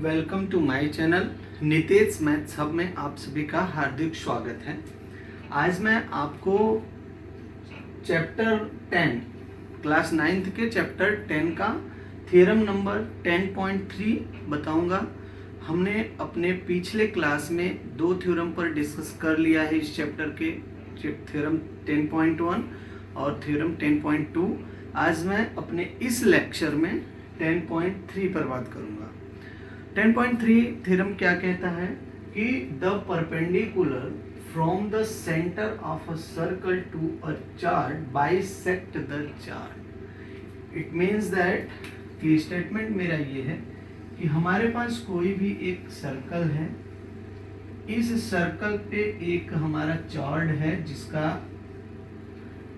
Welcome to my channel Nitesh maths hub में आप सभी का हार्दिक स्वागत है। आज मैं आपको चैप्टर 10 क्लास 9th के चैप्टर 10 का थ्योरम नंबर 10.3 बताऊंगा। हमने अपने पिछले क्लास में दो थ्योरम पर डिस्कस कर लिया है इस चैप्टर के, थ्योरम 10.1 और थ्योरम 10.2। आज मैं अपने इस लेक्चर में 10.3 पर बात करूंगा। 10.3 थ्योरम क्या कहता है कि the perpendicular from the centre of a circle to a chart bisect the chart. It means that कि स्टेटमेंट मेरा ये है कि हमारे पास कोई भी एक सर्कल है, इस सर्कल पे एक हमारा चार्ट है जिसका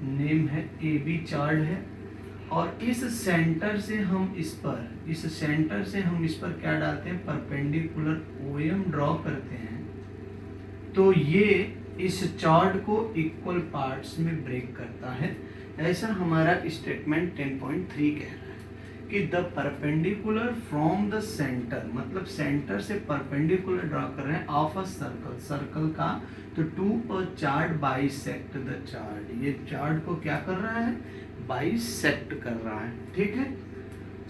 नेम है AB चार्ट है, और इस सेंटर से हम इस पर क्या डालते हैं, परपेंडिकुलर OM ड्रॉ करते हैं। तो ये इस चार्ट को इक्वल पार्ट्स में ब्रेक करता है। ऐसा हमारा स्टेटमेंट 10.3 कह रहा है कि the perpendicular from the centre, मतलब सेंटर से परपेंडिकुलर ड्रॉ कर रहे हैं ऑफ अ सर्कल का, तो to a chart bisect the chart. ये चार्ट को क्या कर रहा है, बाइसेक्ट कर रहा है। ठीक है,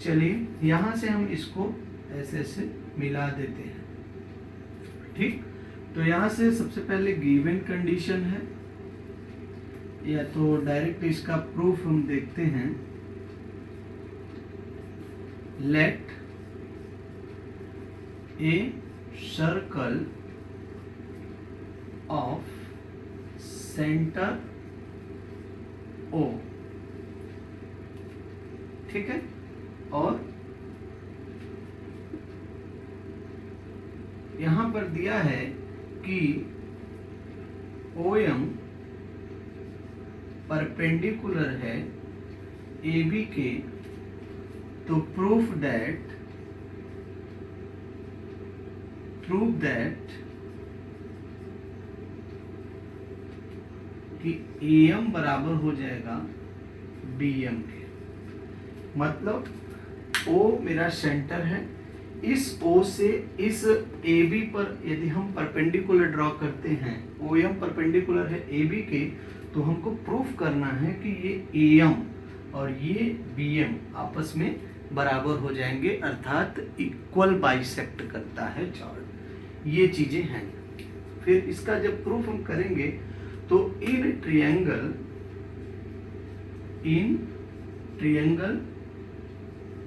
चलिए यहां से हम इसको ऐसे ऐसे मिला देते हैं। ठीक, तो यहां से सबसे पहले गिवन कंडीशन है, या तो डायरेक्ट इसका प्रूफ हम देखते हैं। Let a circle of centre O, ठीक है, और यहां पर दिया है कि OM परपेंडिकुलर है AB के, तो प्रूफ दैट कि AM बराबर हो जाएगा BM के। मतलब O मेरा सेंटर है, इस O से इस AB पर यदि हम परपेंडिकुलर ड्रॉ करते हैं, OM परपेंडिकुलर है AB के, तो हमको प्रूफ करना है कि ये AM और ये BM आपस में बराबर हो जाएंगे, अर्थात इक्वल बाइसेक्ट करता है चार्ट। ये चीजें हैं। फिर इसका जब प्रूफ हम करेंगे तो in triangle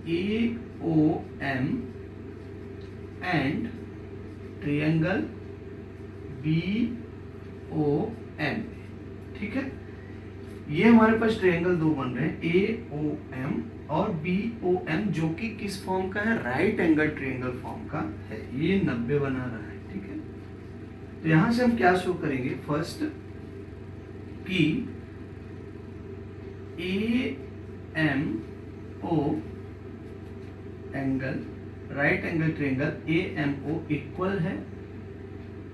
AOM and triangle BOM, ठीक है, ये हमारे पास ट्रायंगल दो बन रहे हैं, AOM और BOM, जो कि किस फॉर्म का है, राइट एंगल ट्रायंगल फॉर्म का है। ये 90 बना रहा है। ठीक है, तो यहां से हम क्या शो करेंगे, फर्स्ट कि AMO angle, right angle triangle AMO equal है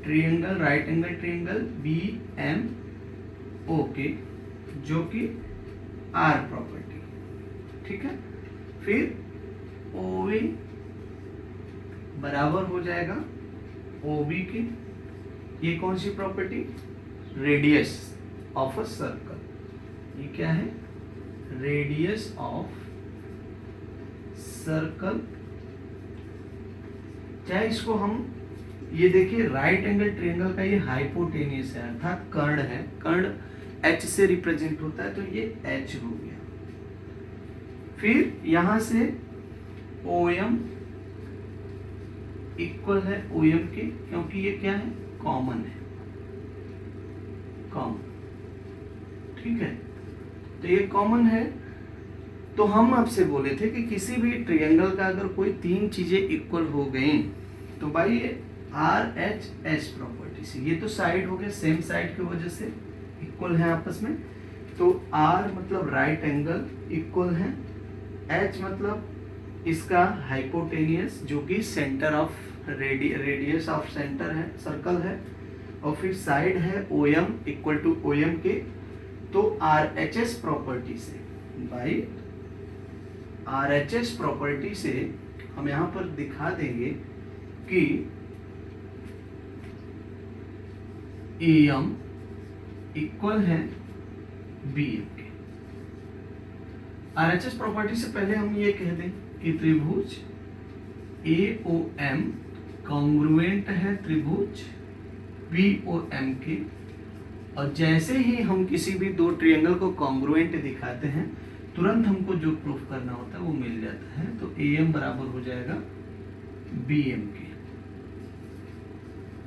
triangle, right angle triangle BMO के, जो कि R प्रॉपर्टी। ठीक है, फिर OA बराबर हो जाएगा OB के, ये कौन सी property, radius of a circle. ये क्या है, रेडियस ऑफ सर्कल। चाहे इसको हम ये देखिए, राइट एंगल ट्रायंगल का ये हाइपोटेनियस है, अर्थात कर्ण है, कर्ण H से रिप्रेजेंट होता है, तो ये H हो गया। फिर यहां से OM इक्वल है OM के, क्योंकि ये क्या है, कॉमन है, कॉमन। ठीक है, तो ये कॉमन है। तो हम आपसे बोले थे कि किसी भी ट्रायंगल का अगर कोई तीन चीजें इक्वल हो गई, तो भाई ये RHS प्रॉपर्टी से, ये तो साइड हो गए, सेम साइड की वजह से इक्वल है आपस में, तो R मतलब राइट एंगल इक्वल है, H मतलब इसका हाइपोटेनियस, जो कि centre of radius of centre है, सर्कल है, और फिर साइड है OM इक्वल टू OM के। तो RHS प्रॉपर्टी से, भाई RHS प्रॉपर्टी से हम यहाँ पर दिखा देंगे कि AM इक्वल है BM के। RHS प्रॉपर्टी से पहले हम ये कह दें कि त्रिभुज AOM कॉन्ग्रुएंट है त्रिभुज BOM के, और जैसे ही हम किसी भी दो ट्रायंगल को कॉन्ग्रुएंट दिखाते हैं तुरंत हमको जो प्रूफ करना होता है वो मिल जाता है। तो AM बराबर हो जाएगा BM के,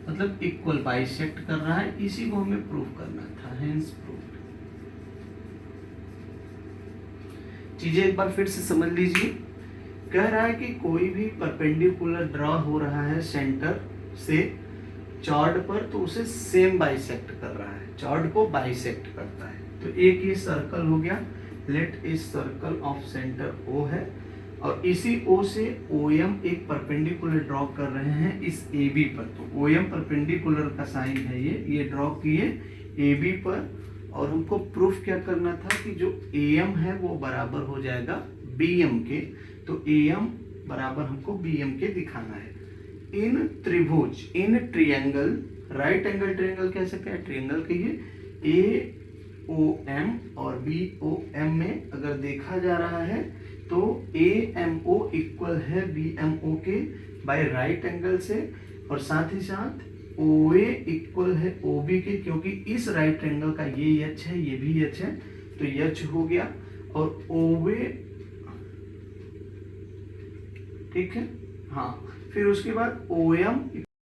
मतलब इक्वल बाइसेक्ट कर रहा है, इसी को हमें प्रूफ करना था, हेंस प्रूफ। चीजें एक बार फिर से समझ लीजिए। कह रहा है कि कोई भी परपेंडिकुलर ड्रॉ हो रहा है सेंटर से चॉर्ड पर, तो उसे सेम बाइसेक्ट कर रहा है, चॉर्ड को बाइसेक्ट करता है। तो एक ये सर्कल हो गया, लेट इस सर्कल ऑफ सेंटर O है, और इसी O से OM एक परपेंडिकुलर ड्रॉ कर रहे हैं इस AB पर। तो OM परपेंडिकुलर का साइन है ये ड्रॉ किए AB पर, और हमको प्रूफ क्या करना था कि जो AM है वो बराबर हो जाएगा BM के। तो AM बराबर हमको BM के दिखाना है। इन त्रिभुज, in triangle, right angle triangle कह सकते हैं, ट्रायंगल कहिए, AOM और BOM में अगर देखा जा रहा है तो AMO इक्वल है BMO के बाय राइट एंगल से, और साथ ही साथ OA इक्वल है OB के, क्योंकि इस राइट एंगल का ये H है, ये भी H है, तो H हो गया। और OA, ठीक है, हाँ, फिर उसके बाद OM